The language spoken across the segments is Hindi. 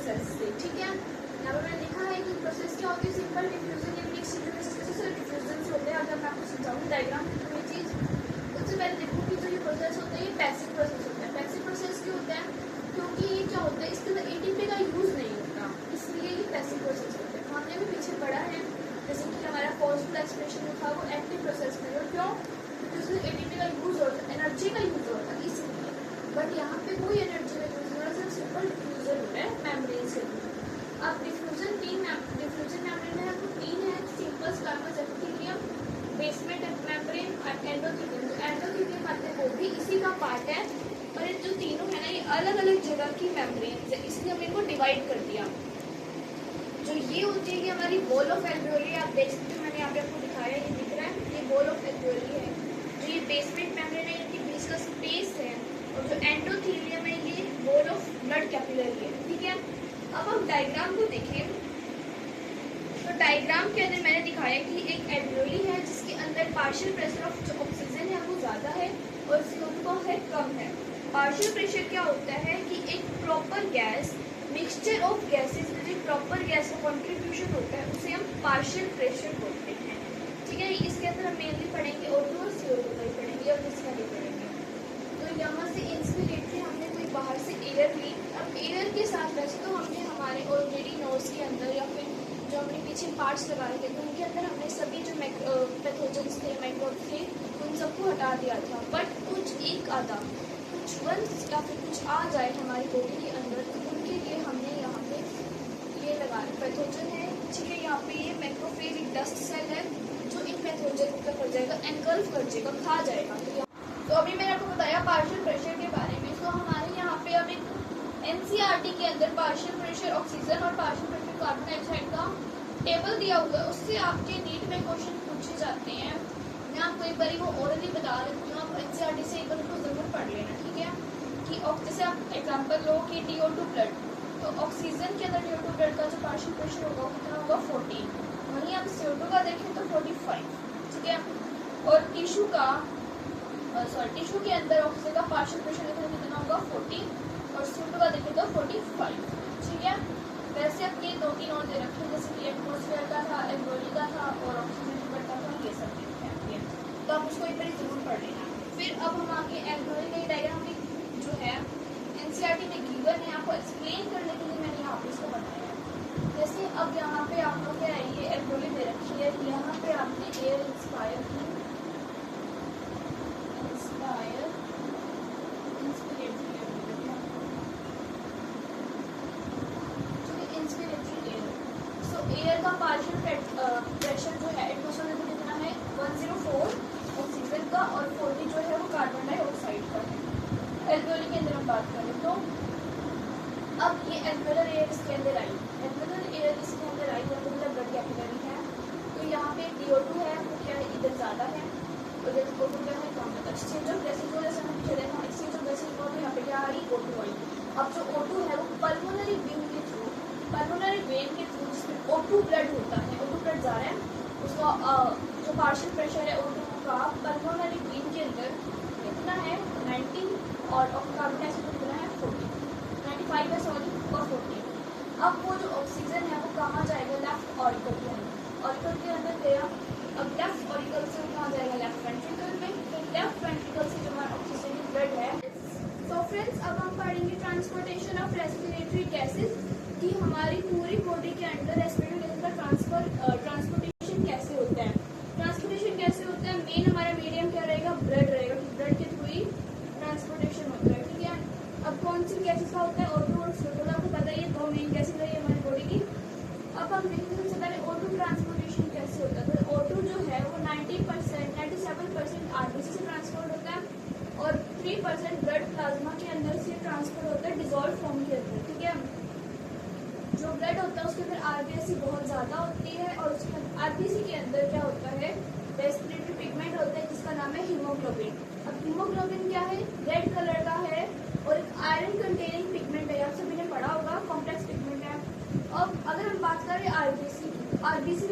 प्रोसेस से, ठीक है। यहाँ पर मैंने लिखा है कि प्रोसेस क्या होती है, सिंपल डिफ्यूजन या मिक्स्ड डिफ्यूजन होते हैं। अगर मैं आपको समझाऊँ डायग्राम में कोई चीज़, सबसे पहले देखो कि जो ये प्रोसेस होता है ये पैसिव प्रोसेस होता है। पैसिव प्रोसेस क्यों होता है, क्योंकि ये क्या होता है, इसके अंदर एटीपी का यूज़ नहीं होता, इसलिए ये पैसिव प्रोसेस होता है। हमने भी पीछे पढ़ा है, जैसे कि हमारा फर्स्ट एक्सप्रेशन जो था वो एक्टिव प्रोसेस में, और क्यों, क्योंकि उसमें एटीपी का यूज़ होता है, एनर्जी का यूज़ होता है इसलिए। बट यहाँ पे कोई एनर्जी का यूज़ नहीं, सिर्फ सिंपल डिफ्यूजन होता है मेम्ब्रेन से। अब डिफ्यूजन मेम्ब्रेन है तो तीन है, simple squamous epithelium, basement membrane और एंडोथेलियम। जो एंडोथेलियम आते हैं वो भी इसी का पार्ट है, और ये जो तीनों है ना ये अलग अलग जगह की मेम्ब्रेन है, इसलिए हमने इनको डिवाइड कर दिया। जो ये होती है कि हमारी बॉल ऑफ एल्वेओली, आप देख सकते हो मैंने यहाँ पे आपको दिखाया, ये दिख रहा है, ये बॉल ऑफ एल्वेओली है। जो ये बेसमेंट मेम्ब्रेन है इनके बीच का स्पेस है, और जो एंडोथेलियम है ये बॉल ऑफ ब्लड कैपिलरी है, ठीक है। अब हम डायग्राम को देखें तो डायग्राम के अंदर मैंने दिखाया कि एक एल्वेओली है जिसके अंदर पार्शियल प्रेशर ऑफ जो ऑक्सीजन है वो ज़्यादा है और CO2 का है कम है। पार्शियल प्रेशर क्या होता है कि एक proper gas mixture of gases में जो प्रॉपर गैस का कॉन्ट्रीब्यूशन होता है उसे हम पार्शियल प्रेशर बोलते हैं, ठीक है। इसके अंदर हम मेनली पढ़ेंगे O2 और CO2 का ही पढ़ेंगे और इसका नहीं पढ़ेंगे। तो यहाँ से इंस्पिरेटरी हमने कोई बाहर से एयर ली। अब एयर के साथ वैसे तो हमने हमारे ऑलरेडी नोज के अंदर या फिर जो हमने पीछे पार्ट्स लगाए थे तो उनके अंदर हमने सभी जो पैथोजेंस थे, माइक्रोब्स थे, उन सबको हटा दिया था। बट कुछ एक आधा कुछ वंस या फिर कुछ आ जाए हमारी बॉडी के अंदर तो उनके लिए हमने यहाँ पे ये लगाया पैथोजन है, ठीक है। यहाँ पे ये मैक्रोफेज एक डस्ट सेल है जो इन पैथोजन का कर जाएगा, एनगल्फ कर जाएगा, खा जाएगा। तो अभी मैंने आपको बताया पार्शियल प्रेशर के बारे में। तो हमारे यहाँ पे अब एक NCERT के अंदर पार्शियल प्रेशर ऑक्सीजन और पार्शियल प्रेशर कार्बन डाइऑक्साइड का टेबल दिया हुआ है, उससे आपके नीट में क्वेश्चन पूछे जाते हैं। मैं आपको एक बार वो ऑलरेडी बता देती हूँ, आप NCERT से एक बार उसको जरूर पढ़ लेना, ठीक है। कि जैसे आप एग्जाम्पल लो कि DO2 ब्लड, तो ऑक्सीजन के अंदर DO2 ब्लड का जो पार्शियल प्रेशर होगा वो कितना होगा 14, वहीं आप CO2 का देखें तो 45, ठीक है। और टिश्यू के अंदर ऑक्सीजन का पार्शियल प्रेशर देखें तो कितना होगा 40 और CO2 का देखें तो 45, ठीक है। वैसे अब ये 2-3 और दे रखे हैं, जैसे कि एटमॉस्फेयर का था, एल्वेओली का था और ऑक्सीजन का था, ये सब देखते हैं, तो आप उसको एक बार जरूर पढ़ लेना। फिर अब हम आगे एल्वेओली का डायग्राम जो है NCERT में गिवन है, आपको एक्सप्लेन करने के लिए मैंने यहाँ पे इसको बनाया। जैसे अब यहाँ पे आप लोग क्या है, ये एल्वेओली दे रखी है, यहाँ पे आपने एयर इंस्पायर की, एयर का पार्शियल प्रेशर जो है एटमॉस्फेयर में कितना है 104 ऑक्सीजन का और 40 जो है वो कार्बन डाइऑक्साइड का है। एल्वेओली के अंदर हम बात करें तो अब ये एल्वेओलर एयर इसके अंदर आई, एल्वेओलर एयर इसके अंदर आई तो मतलब ब्लड कैपिलरी है। तो यहाँ पे DO2 है वो क्या है इधर ज़्यादा है और जैसे O2 क्या है कम है। एक्सचेंज ऑफ गैसेज को जैसे हम चले हैं एक्सचेंज ऑफ गैसेज को यहाँ पे क्या आ रही O2 आई। अब जो O2 है वो पल्मोनरी वेन के थ्रू जिसमें O2 ब्लड होता है, O2 ब्लड जा रहा है, उसका जो पार्शियल प्रेशर है O2 का पल्मोनरी वेन के अंदर कितना है 90 और कार्बन डाइऑक्साइड कितना है 40, 95 है सॉरी और 40। अब वो जो ऑक्सीजन है वो कहाँ जाएगा, लेफ्ट ऑरिकल के अंदर, ऑरिकल के अंदर गया। अब लेफ्ट ऑरिकल से कहाँ जाएगा, लेफ्ट वेंट्रिकल में, फिर लेफ्ट वेंट्रिकल से जो हमारा ऑक्सीजन ब्लड है। तो फ्रेंड्स अब हम पढ़ेंगे ट्रांसपोर्टेशन ऑफ रेस्पिरेटरी गैसेज कि हमारी पूरी बॉडी के अंदर रेस्पिरेटरी गैसेज का ट्रांसपोर्टेशन कैसे होता है। ट्रांसपोर्टेशन कैसे होता है, मेन हमारा मीडियम क्या रहेगा, ब्लड रहेगा, ब्लड के थ्रू ही ट्रांसपोर्टेशन होता है, ठीक है। अब कौन सी गैसेज का होता है O2 और CO2, आपको पता है ये दो मेन गैसेज है हमारी बॉडी की। अब हम देखेंगे सबसे पहले O2 ट्रांसपोर्टेशन कैसे होता है। तो O2 जो है वो 97% RBC से ट्रांसपोर्ट होता है और 3% ब्लड प्लाज्मा के अंदर से ट्रांसफर होता है डिजॉल्व फॉर्म के अंदर, ठीक है। जो ब्लड होता है उसके अंदर RBC बहुत ज़्यादा होती है और उसके RBC के अंदर क्या होता है, रेस्पिरेटरी पिगमेंट होता है जिसका नाम है हीमोग्लोबिन। अब हीमोग्लोबिन क्या है, रेड कलर का है और एक आयरन कंटेनिंग पिगमेंट है, आप सभी ने पढ़ा होगा, कॉम्प्लेक्स पिगमेंट है। अब अगर हम बात करें RBC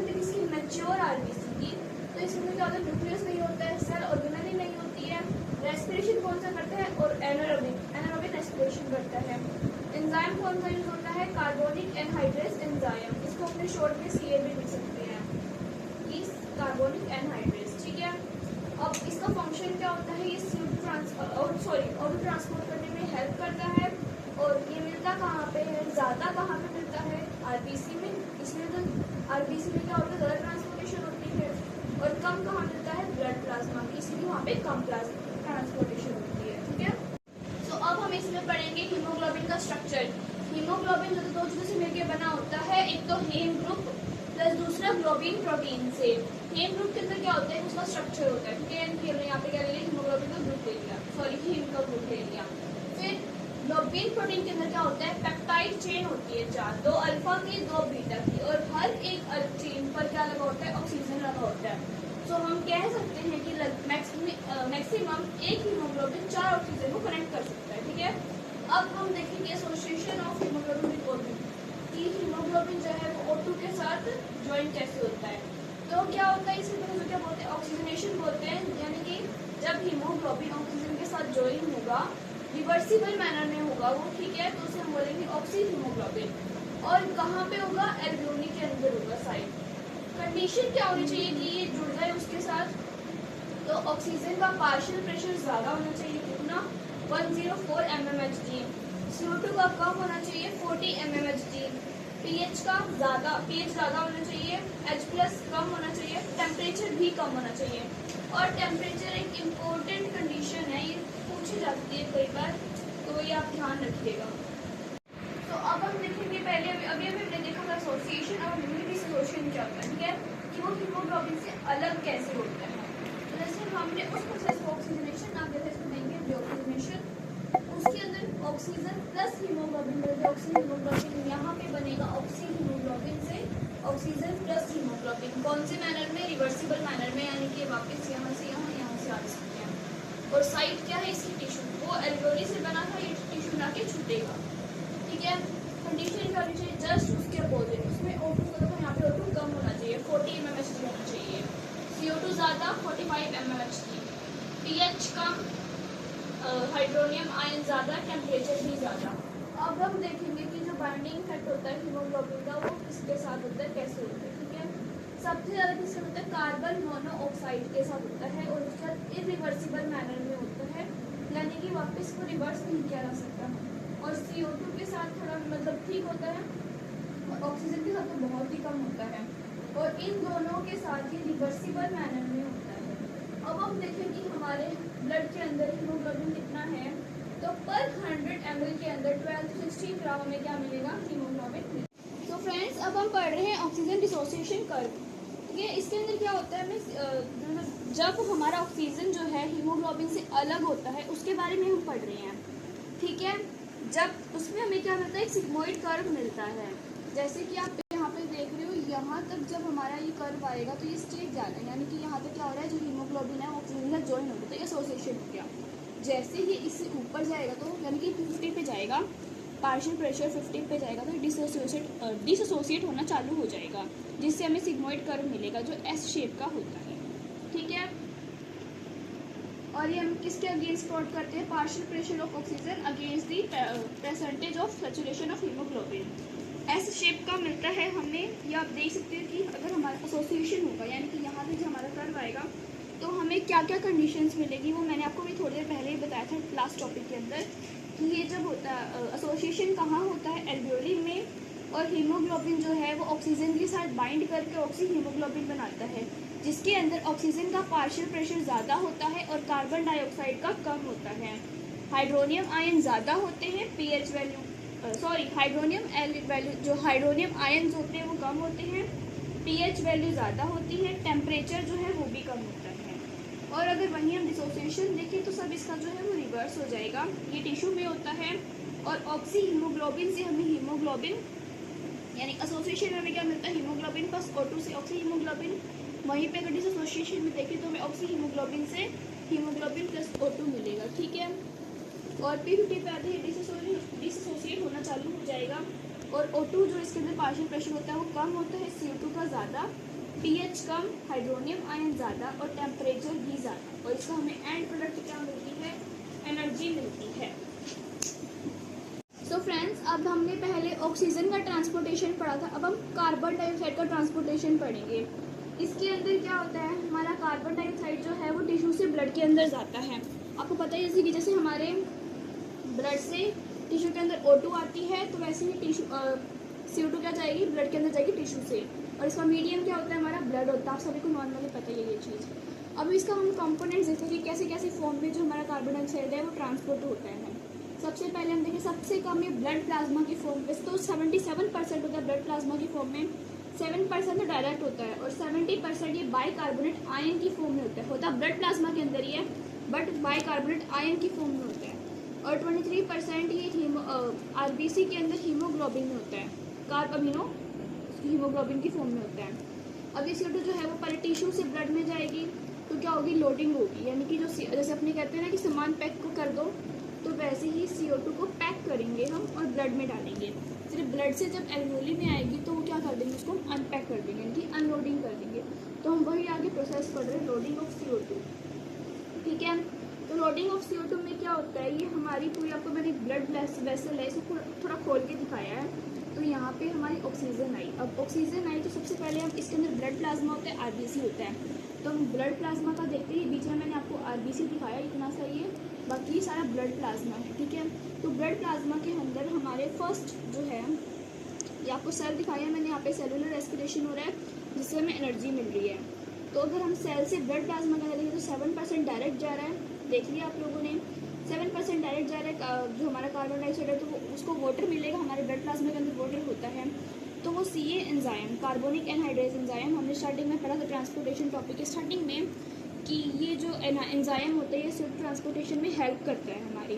में किसी मैच्योर RBC की, तो इसमें क्या होता है, न्यूक्लियस नहीं होता है, सेल ऑर्गेनली नहीं होती है, रेस्पिरेशन कौन सा करता है और एनारोबिक रेस्पिरेशन करता है। एंजाइम कौन सा यूज होता है, है कार्बोनिक एनहाइड्रेस एंजाइम, इसको अपने शॉर्ट में CA भी लिख सकते हैं, इस कार्बोनिक एनहाइड्रेस, ठीक है। अब इसका फंक्शन क्या होता है, ये ऑटो ट्रांसपोर्ट करने में हेल्प करता है। और ये मिलता कहाँ पे है, ज़्यादा कहाँ पे मिलता है, आरबीसी में। इसमें तो आरबीसी में क्या होता है, ज़्यादा ट्रांसपोर्टेशन होती है। और कम कहाँ मिलता है, ब्लड प्लाज्मा में, इसलिए वहाँ पे कम ट्रांसपोर्टेशन होती है, ठीक है। तो अब हम इसमें पढ़ेंगे हीमोग्लोबिन का स्ट्रक्चर। हीमोग्लोबिन जो दो चीज़ों से मिलकर बना होता है, एक तो हेम ग्रुप प्लस दूसरा ग्लोबिन प्रोटीन से। हेम ग्रुप के अंदर क्या होता है, उसका स्ट्रक्चर होता है, ठीक है। हमने यहाँ पे क्या ले लिया, हीमोग्लोबिन का ग्रुप ले लिया, सॉरी हीम का ग्रुप ले लिया। फिर ग्लोबिन प्रोटीन के अंदर क्या होता है, पेप्टाइड चेन होती है 4, 2 अल्फा की 2 बीटा की, और हर एक चेन पर क्या लगा होता है, ऑक्सीजन लगा होता है। तो हम कह सकते हैं कि मैक्सिमम एक हीमोग्लोबिन 4 ऑक्सीजन को कनेक्ट कर सकता है, ठीक है। अब हम देखेंगे association of haemoglobin with O2 कि हीमोग्लोबिन जो है वो O2 के साथ ज्वाइन कैसे होता है। तो क्या होता है, इसमें तो क्या बोलते हैं, ऑक्सीजनेशन बोलते हैं, यानी कि जब हीमोग्लोबिन ऑक्सीजन के साथ ज्वाइन होगा, रिवर्सिबल मैनर में होगा वो, ठीक है, तो उसे हम बोलेंगे ऑक्सी हीमोग्लोबिन। और कहाँ पे होगा, एल्वियोली के अंदर होगा साइड। कंडीशन क्या होनी चाहिए कि ये जुड़ जाए उसके साथ, तो ऑक्सीजन का पार्शियल प्रेशर ज़्यादा होना चाहिए, कितना, 104 mmHg। CO2 का कम होना चाहिए, 40 mmHg। pH ज़्यादा होना चाहिए, H+ कम होना चाहिए, टेम्परेचर भी कम होना चाहिए। और टेम्परेचर एक इम्पोर्टेंट कंडीशन है, ये पूछी जाती है कई बार, तो ये आप ध्यान रखिएगा। तो अब हम देखेंगे, पहले अभी हमने देखा था एसोसिएशन, और डिसोसिएशन क्या होता है, ठीक है, कि वो हीमोग्लोबिन से अलग कैसे होता है। तो जैसे हमने उस प्रोसेस को ऑक्सीजनेशन नाम देते हैं, इसको देंगे डीऑक्सीजनेशन। उसके अंदर ऑक्सीजन प्लस हीमोग्लोबिन मिलकर ऑक्सी हीमोग्लोबिन यहाँ पे बनेगा, ऑक्सी हीमोग्लोबिन से ऑक्सीजन प्लस हीमोग्लोबिन। कौन से मैनर में, रिवर्सिबल मैनर में, यानी कि वापस यहाँ से आ सकते हैं। और साइट क्या है इसकी, टिश्यू, वो एल्वियोली से बना था, ये टिश्यू ना के छूटेगा, ठीक है। कंडीशन क्या होनी चाहिए, जस्ट उसके अपोजिट, उसमें O2 को देखो, यहाँ पे O2 कम होना चाहिए, 40 mmHg होना चाहिए, CO2 ज़्यादा, 45 mmHg, pH कम, हाइड्रोनियम आयन ज़्यादा, टेम्परेचर भी ज़्यादा। अब हम देखेंगे कि जो बाइंडिंग इफेक्ट होता है हीमोग्लोबिन का, वो किसके साथ होता है, कैसे होता है, ठीक है। सबसे ज़्यादा किससे होता है, कार्बन मोनोऑक्साइड के साथ होता है, और उसके साथ इरिवर्सिबल मैनर में होता है, यानी कि वापस को रिवर्स नहीं किया जा सकता। और CO2 के साथ थोड़ा मतलब ठीक होता है, और ऑक्सीजन के साथ तो बहुत ही कम होता है, और इन दोनों के साथ ही रिवर्सिबल मैनर में होता है। अब हम देखें कि हमारे ब्लड के अंदर हीमोग्लोबिन कितना है, तो पर 100 ml के अंदर 12 से 16 ग्राम हमें क्या मिलेगा, हीमोग्लोबिन। तो फ्रेंड्स, अब हम पढ़ रहे हैं ऑक्सीजन डिसोसिएशन कर्व, ठीक है। इसके अंदर क्या होता है, जब हमारा ऑक्सीजन जो है हीमोग्लोबिन से अलग होता है, उसके बारे में हम पढ़ रहे हैं, ठीक है। जब उसमें हमें क्या मिलता है, एक सिग्मोइड कर्व मिलता है, जैसे कि आप यहाँ पे देख रहे हो, यहाँ तक जब हमारा ये कर्व आएगा तो ये स्ट्रेट जाना है, यानी कि यहाँ तक क्या हो रहा है, जो हीमोग्लोबिन है ऑक्सीजन से ज्वाइन हो गया, तो ये एसोसिएशन हो गया। जैसे ही इससे ऊपर जाएगा, तो यानी कि 50 पे जाएगा, पार्शियल प्रेशर 50 पे जाएगा, तो डिसोसिएट होना चालू हो जाएगा, जिससे हमें सिग्मोइड कर्व मिलेगा, जो S शेप का होता है, ठीक है। और ये हम किसके अगेंस्ट प्लॉट करते हैं, partial pressure of oxygen against the percentage of saturation of haemoglobin. S shape का मिलता है हमें, ये आप देख सकते हैं कि अगर हमारा एसोसिएशन होगा, यानी कि यहाँ पे जो हमारा कर्व आएगा, तो हमें क्या क्या कंडीशंस मिलेगी, वो मैंने आपको भी थोड़ी देर पहले ही बताया था लास्ट टॉपिक के अंदर, कि ये जब होता है एसोसिएशन कहाँ होता है, एल्वियोली में, और हीमोग्लोबिन जो है वो ऑक्सीजन के साथ बाइंड करके ऑक्सी हीमोग्लोबिन बनाता है, जिसके अंदर ऑक्सीजन का पार्शियल प्रेशर ज़्यादा होता है और कार्बन डाइऑक्साइड का कम होता है। हाइड्रोनियम आयन ज़्यादा होते हैं, pH वैल्यू हाइड्रोनियम वैल्यू, जो हाइड्रोनियम आयन होते हैं वो कम होते हैं, pH वैल्यू ज़्यादा होती है, टेम्परेचर जो है वो भी कम होता है। और अगर वहीं हम डिसोसिएशन देखें तो सब इसका जो है वो रिवर्स हो जाएगा, ये टिश्यू में होता है, और ऑक्सी हीमोग्लोबिन से हमें हीमोग्लोबिन, यानी एसोसिएशन में हमें क्या मिलता है, हीमोग्लोबिन प्लस O2 से ऑक्सी हीमोग्लोबिन। वहीं पे अगर डिसोसिएशन में देखें तो हमें ऑक्सी हीमोग्लोबिन से हीमोग्लोबिन प्लस O2 मिलेगा, ठीक है। और P50 पे आते ही डिसोसिएट होना चालू हो जाएगा, और O2 जो इसके अंदर पार्शियल प्रेशर होता है वो कम होता है, CO2 का ज़्यादा, pH कम, हाइड्रोनियम आयन ज़्यादा, और टेम्परेचर भी ज़्यादा, और इसका हमें एंड प्रोडक्ट क्या मिलती है, एनर्जी मिलती है। तो फ्रेंड्स, अब हमने पहले ऑक्सीजन का ट्रांसपोर्टेशन पढ़ा था, अब हम कार्बन डाइऑक्साइड का ट्रांसपोर्टेशन पढ़ेंगे। इसके अंदर क्या होता है, हमारा कार्बन डाइऑक्साइड जो है वो टिश्यू से ब्लड के अंदर जाता है। आपको पता है जैसे हमारे ब्लड से टिश्यू के अंदर O2 आती है, तो वैसे ही टिश्यू CO2 क्या जाएगी, ब्लड के अंदर जाएगी टिश्यू से। और इसका मीडियम क्या होता है, हमारा ब्लड होता है। आप सभी को नॉर्मली पता ही है ये चीज़। अब इसका हम कंपोनेंट्स देखते हैं कि कैसे कैसे फॉर्म में जो हमारा कार्बन डाइऑक्साइड है वो ट्रांसपोर्ट होता है। सबसे पहले हम देखें, सबसे कम ये ब्लड प्लाज्मा की फॉर्म में, तो 77% होता है ब्लड प्लाज्मा की फॉर्म में, 7% तो डायरेक्ट होता है, और 70% ये बाइकार्बोनेट आयन की फॉर्म में होता है ब्लड प्लाज्मा के अंदर ही है, बट बाइकार्बोनेट आयन की फॉर्म में होता है। और 23% ये RBC के अंदर हीमोग्लोबिन में होता है, कार्ब अमीनो हीमोग्लोबिन की फॉर्म में होता है। अब ये CO2 जो है वो पहले टिश्यू से ब्लड में जाएगी, तो क्या होगी, लोडिंग होगी, यानी कि जो जैसे अपने कहते हैं ना कि सामान पैक को कर दो, तो वैसे ही CO2 को पैक करेंगे हम और ब्लड में डालेंगे। सिर्फ ब्लड से जब एल्वियोली में आएगी तो वो क्या कर देंगे, उसको अनपैक कर देंगे, यानी कि अनलोडिंग कर देंगे। तो हम वही आगे प्रोसेस पढ़ रहे हैं, लोडिंग ऑफ CO2। ठीक है, तो लोडिंग ऑफ CO2 में क्या होता है, ये हमारी पूरी, आपको मैंने ब्लड वेसल है इसे थोड़ा खोल के दिखाया है। तो यहाँ पे हमारी ऑक्सीजन आई, अब ऑक्सीजन आई तो सबसे पहले हम इसके अंदर ब्लड प्लाज्मा होता है, RBC होता है। तो हम ब्लड प्लाज्मा का देखते हैं, बीच में मैंने आपको RBC दिखाया इतना सा, ये बाकी ये सारा ब्लड प्लाज्मा है। ठीक है, तो ब्लड प्लाज्मा के अंदर हमारे फर्स्ट जो है, ये आपको सेल दिखाया है मैंने, यहाँ पे सेलुलर रेस्पिरेशन हो रहा है जिससे हमें एनर्जी मिल रही है। तो अगर हम सेल से ब्लड प्लाज्मा का देखें तो 7% डायरेक्ट जा रहा है, देख लिया आप लोगों ने, 7% डायरेक्ट जा रहा है। जो हमारा कार्बन डाइऑक्साइड है तो उसको वाटर मिलेगा, हमारे ब्लड प्लाज्मा के अंदर वाटर होता है, तो वो CA enzyme, carbonic anhydrase enzyme, हमने स्टार्टिंग में पढ़ा था ट्रांसपोर्टेशन टॉपिक के स्टार्टिंग में, कि ये जो एंजाइम होता है ये सिर्फ ट्रांसपोर्टेशन में हेल्प करता है हमारी,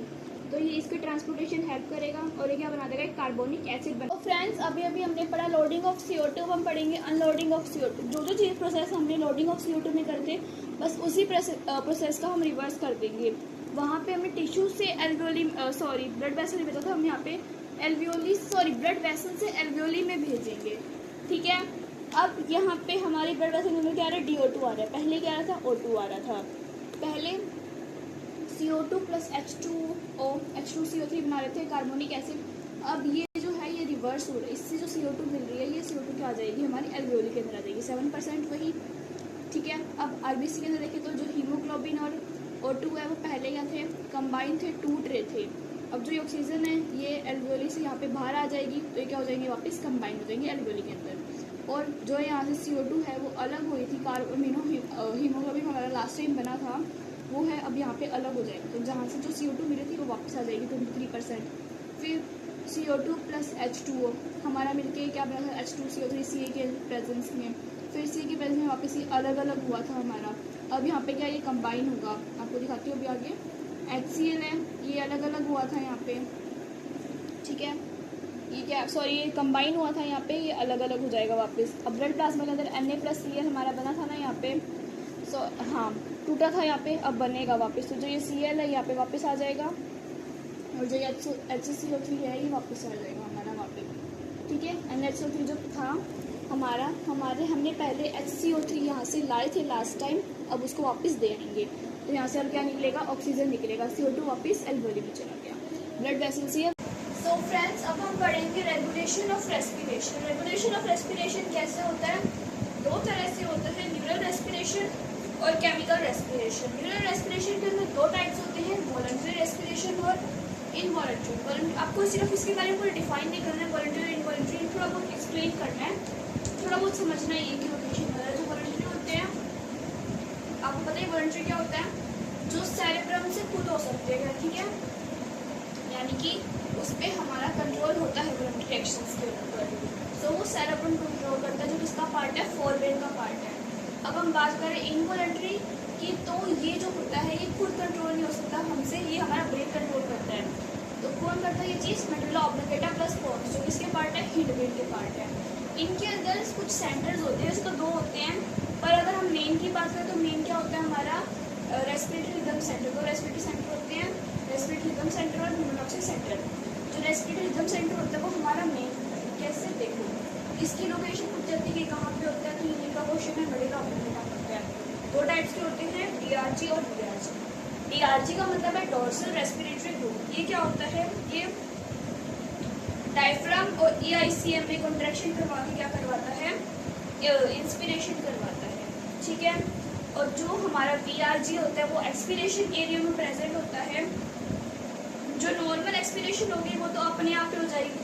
तो ये इसके ट्रांसपोर्टेशन हेल्प करेगा और ये क्या बना देगा, एक कार्बोनिक एसिड बना। तो फ्रेंड्स अभी हमने पढ़ा लोडिंग ऑफ CO2, हम पढ़ेंगे अनलोडिंग ऑफ CO2। जो चीज़ प्रोसेस हमने लोडिंग ऑफ CO2 में करते, बस उसी प्रोसेस का हम रिवर्स कर देंगे। वहाँ पे हमें टिश्यू से एल्वियोली ब्लड वेसल में भेजा था, हम यहाँ पे ब्लड वेसल से एल्वियोली में भेजेंगे। ठीक है, अब यहाँ पे हमारे ब्लड वेसल में क्या आ रहा है, DO2 आ रहा है, पहले क्या आ रहा था, O2 आ रहा था। पहले CO2 प्लस H2CO3 बना रहे थे कार्बोनिक एसिड। अब ये जो है ये रिवर्स हो रहा है, इससे जो CO2 मिल रही है ये CO2 क्या आ जाएगी, हमारी एल्वियोली के अंदर आ जाएगी, 7% वही। ठीक है, अब RBC के अंदर देखें तो जो हीमोग्लोबिन और O2 है वो पहले क्या थे, कंबाइन थे, टूट रहे थे। अब जो ये ऑक्सीजन है ये एल्वियोली से यहाँ पे बाहर आ जाएगी, तो ये क्या हो जाएंगे, वापस कंबाइन हो जाएंगे एल्वियोली के अंदर। और जो यहाँ से CO2 है वो अलग हुई थी, हीमोग्लोबिन हमारा लास्ट टाइम बना था वो है, अब यहाँ पे अलग हो जाएगी। तो जहाँ से जो CO2 मिली थी वो वापस आ जाएगी 23%। फिर CO2 प्लस H2O हमारा मिलके क्या बना था, H2CO3 CA के प्रेजेंस में, फिर CA के प्रेजेंस में वापस ये अलग अलग हुआ था हमारा। अब यहाँ पे क्या ये कंबाइन होगा, आपको दिखाती हूँ अभी आगे। HCl है, ये अलग अलग हुआ था यहाँ पे। ठीक है, ये क्या, ये कंबाइन हुआ था यहाँ पे, ये अलग अलग हो जाएगा वापस। अब ब्लड प्लाज्मा के अंदर Na+Cl हमारा बना था ना यहाँ पे, हाँ टूटा था यहाँ पे, अब बनेगा वापस। तो जो ये Cl है यहाँ पे वापस आ जाएगा, और जो ये HCO3 है ये वापस आ जाएगा हमारा वहाँ पे। ठीक है, NH2 जो था हमने पहले HCO3 यहाँ से लाए थे लास्ट टाइम, अब उसको वापस दे आएंगे। तो यहाँ से अब क्या निकलेगा, ऑक्सीजन निकलेगा, CO2 वापस एल्वियोली में चला गया, ब्लड वेसल से। सो फ्रेंड्स अब हम पढ़ेंगे regulation of respiration. Regulation of respiration कैसे होता है, दो तरह से होता है, न्यूरल रेस्पिरेशन और केमिकल रेस्पिरेशन। न्यूरल रेस्पिरेशन के अंदर दो टाइप्स होते हैं, वॉलंटरी रेस्पिरेशन और इनवॉलंटरी। आपको सिर्फ इसके बारे में कोई डिफाइन नहीं करना है, वॉलंटरी इनवॉलंटरी थोड़ा बहुत एक्सप्लेन करना है, थोड़ा बहुत समझना है ये कि रोटेशन वगैरह। जो वॉलंटरी होते हैं, आपको पता है वॉलंटरी क्या होता है, जो सेरेब्रम से खुद हो सकते हैं। ठीक है, यानी कि उस पर हमारा कंट्रोल होता है वॉलंटरी एक्शंस के ऊपर। तो वो सेरेब्रम कंट्रोल करता है, जो किसका पार्ट है, फोरब्रेन का पार्ट है। अब हम बात करें इनवॉलंटरी की, तो ये जो होता है ये खुद कंट्रोल नहीं हो सकता हमसे, ये हमारा ब्रेन कंट्रोल करता है। तो कौन करता है ये चीज़, मेडुला ऑब्लिंगेटा प्लस पोन्स, जो किसके पार्ट है, हिंडब्रेन के पार्ट है। इनके अंदर कुछ सेंटर्स होते हैं, वैसे तो दो होते हैं, पर अगर हम मेन की बात करें तो मेन क्या होता है हमारा, रेस्पिरेटरी रिदम सेंटर। दो रेस्पिरेटरी सेंटर होते हैं, रेस्पिरेटरी रिदम सेंटर और न्यूरोलॉजिक सेंटर। जो रेस्पिरेटरी रिदम सेंटर होता है वो हमारा मेन होता है। कैसे, देखो इसकी लोकेशन पूछ जाती है कि कहाँ पे होता है, तो ये का क्वेश्चन है, मेडुला ऑब्लिंगेटा होता है। दो टाइप्स के होते हैं, DRG और DRG। DRG का मतलब है डोर्सल रेस्पिरेटरी ग्रुप। ये क्या होता है, ये डायफ्राम और EICM में कॉन्ट्रैक्शन करवा के क्या करवाता है, इंस्पिरेशन करवाता है, ठीक है। और जो हमारा VRG होता है वो एक्सपिरेशन एरिया में प्रेजेंट होता है। जो नॉर्मल एक्सपिरेशन होगी वो तो अपने आप ही हो जाएगी,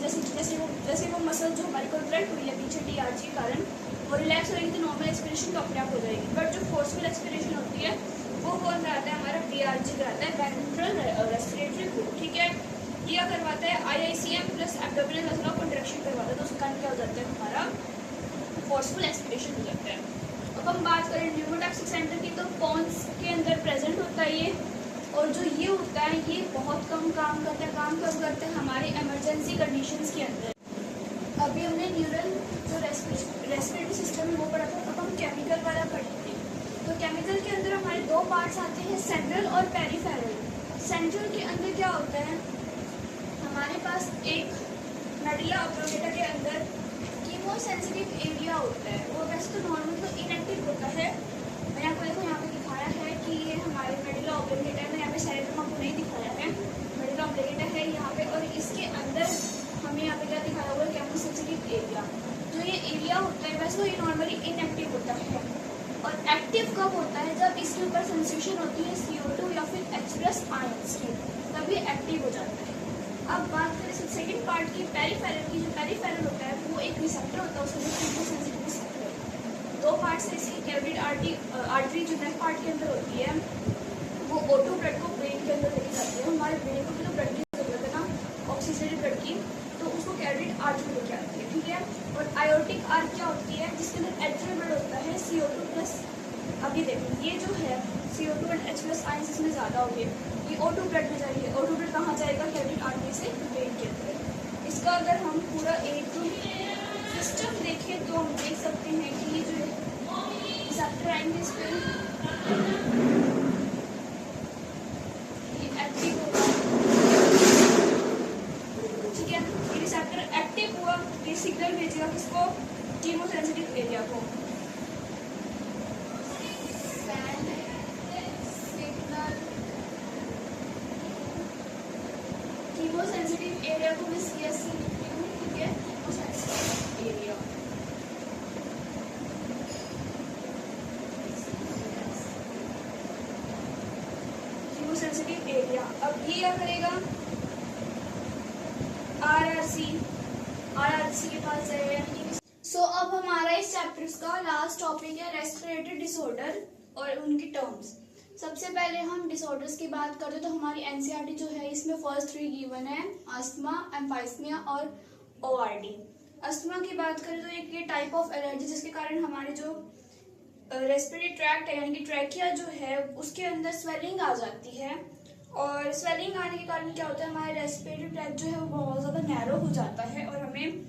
जैसे वो मसल जो हमारी कॉन्ट्रैक्ट हुई है पीछे DRG के कारण वो रिलैक्स होगी तो नॉर्मल एक्सपिरेशन तो अपने आप हो जाएगी। बट जो फोर्सफुल एक्सपिरेशन होती है वो कौन कराता है, हमारा VRG कराता है, वेंट्रल रेस्पिरेटरी ग्रुप, ठीक है। यह करवाता है IICM plus abdominal muscle of contraction करवाता है, तो उसका क्या हो जाता है, हमारा फोर्सफुल एक्सपिरेशन हो जाता है। अब हम बात करें न्यूरोटॉक्सिक सेंटर की, तो पॉन्स के अंदर प्रेजेंट होता है ये, और जो ये होता है ये बहुत कम काम करता है। काम कब करता है, हमारे इमरजेंसी कंडीशंस के अंदर। अभी हमने न्यूरल जो रेस्पिरेटरी सिस्टम है वो पढ़ा था, अब हम केमिकल वाला पढ़ेंगे। तो केमिकल के अंदर हमारे दो पार्ट्स आते हैं, सेंट्रल और पेरिफेरल। सेंट्रल के अंदर क्या होता है, हमारे पास एक मेडुला ऑब्लोंगेटा के अंदर कीमोसेंसिटिव एरिया होता है। वो वैसे तो नॉर्मल तो इनएक्टिव होता है, मैंने आपको देखो यहाँ पे दिखाया है कि ये हमारे मेडुला ऑब्लोंगेटा है, यहाँ पे सेरेब्रम आपको नहीं दिखाया है, मेडुला ऑब्लोंगेटा है यहाँ पे, और इसके अंदर हमें यहाँ पे क्या दिखाया हुआ है, कीमोसेंसिटिव एरिया। जो ये एरिया होता है वैसे तो ये नॉर्मली इनएक्टिव होता है, और एक्टिव कब होता है, जब इसके ऊपर सेंसेशन होती है CO2 या फिर H+ आयंस की, तब ये एक्टिव हो जाता है। अब बात करें सेकंड पार्ट की, पेरिफेरल की। जो पेरिफेरल होता है वो एक रिसेप्टर होता है, उसका कीमोसेंसिटिव रिसेप्टर। दो पार्ट से इसकी कैरोटिड आर्टरी जो नेक पार्ट के अंदर होती है वो O2 ब्लड को ब्रेन के अंदर लेके जाती है। हमारे ब्रेन को जो ब्लड की जरूरत है ना, ऑक्सीजनेटेड ब्लड की, तो उसको कैरोटिड आर्टरी लेके आती है, ठीक है। और आयोटिक आर्ट क्या होती है, जिसके अंदर एट्रियल ब्लड होता है, CO2+। अभी देखो ये जो है CO2 और H+ आयंस इसमें ज़्यादा हो गए, ये O2 ब्लड में जाएगी। O2 ब्लड कहाँ जाएगा, कैरोटिड आर्टरी से ब्रेन के अंदर। इसका अगर हम पूरा एक सिस्टम देखें तो हम देख सकते हैं कि ये जो रिसेप्टर आएंगे इस पर ये एक्टिव होगा, ठीक है। ये रिसेप्टर एक्टिव हुआ, ये सिग्नल भेजेगा किसको, कीमोसेंसिटिव एरिया को। कीमोसेंसिटिव एरिया को मैं CSC लिखती हूँ, ठीक है, कीमोसेंसिटिव एरिया। Chemosensitive area. अब ये क्या करेगा, RRC के पास जाएगा। सो अब हमारा इस चैप्टर का लास्ट टॉपिक है रेस्पिरेटरी डिसऑर्डर और उनकी टर्म्स। सबसे पहले हम डिसऑर्डर्स की बात करते तो हमारी NCERT जो है इसमें फर्स्ट 3 गिवन है, अस्थमा, एम्फाइसमिया और ORD। अस्थमा की बात करें तो एक ये टाइप ऑफ एलर्जी जिसके कारण हमारे जो रेस्पिरेटरी ट्रैक्ट है यानी कि ट्रैकिया जो है उसके अंदर स्वेलिंग आ जाती है, और स्वेलिंग आने के कारण क्या होता है, हमारे रेस्पिरेटरी ट्रैक्ट जो है वो बहुत ज़्यादा नैरो हो जाता है और हमें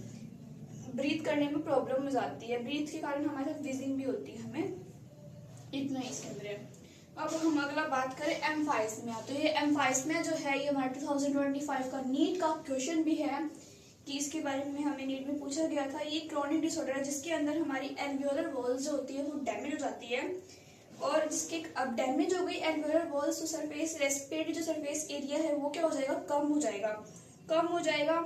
ब्रीथ करने में प्रॉब्लम हो जाती है। ब्रीथ के कारण हमारे साथ विजिंग भी होती है, हमें इतना ही इसके अंदर है। अब हम अगला बात करें एम्फाइसमिया। तो ये एम्फाइसमिया जो है ये हमारे 2025 का नीट का क्वेश्चन भी है कि इसके बारे में हमें नीट में पूछा गया था। ये क्रोनिक डिसऑर्डर है जिसके अंदर हमारी एल्वियोलर वॉल्स जो होती है वो डैमेज हो जाती है, और जिसके अब डैमेज हो गई एल्वियोलर वॉल्स तो सरफेस रेस्पिरेटरी जो सरफेस एरिया है वो क्या हो जाएगा, कम हो जाएगा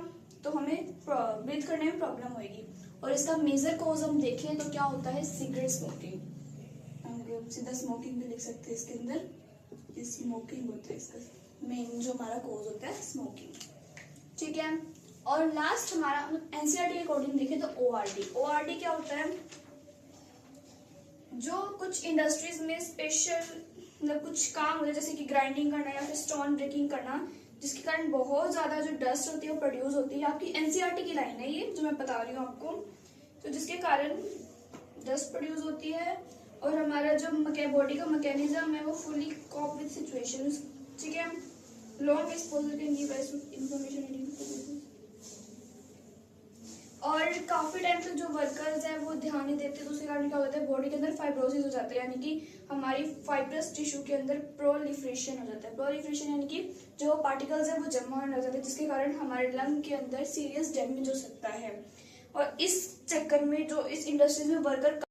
तो हमें ब्रीथ करने में प्रॉब्लम होगी। और इसका मेजर कॉज हम देखें तो क्या होता है, सिगरेट स्मोकिंग। हम सीधा स्मोकिंग भी लिख सकते हैं इसके अंदर, स्मोकिंग होता है इसका मेन जो हमारा कॉज होता है स्मोकिंग, ठीक है। और लास्ट हमारा NCERT के अकॉर्डिंग देखें तो ORD क्या होता है, जो कुछ इंडस्ट्रीज में स्पेशल मतलब कुछ काम होता है जैसे कि ग्राइंडिंग करना या फिर स्टोन ब्रेकिंग करना, जिसके कारण बहुत ज़्यादा जो डस्ट होती है वो प्रोड्यूस होती है। आपकी NCERT की लाइन है ये जो मैं बता रही हूँ आपको, तो जिसके कारण डस्ट प्रोड्यूस होती है और हमारा जो बॉडी का मैकेनिज्म है वो फुली कॉप विद सिचुएशंस, ठीक है। Long exposure can give rise to information, और काफ़ी टाइम तक जो वर्कर्स हैं वो ध्यान नहीं देते तो उसके कारण क्या होता है, बॉडी के अंदर फाइब्रोसिस हो जाता है, यानी कि हमारी फाइब्रस टिश्यू के अंदर प्रोलिफरेशन हो जाता है। प्रोलिफरेशन यानी कि जो पार्टिकल्स है वो जमा होने लग जाते हैं, जिसके कारण हमारे लंग के अंदर सीरियस डैमेज हो सकता है। और इस चक्कर में जो इस इंडस्ट्रीज में वर्कर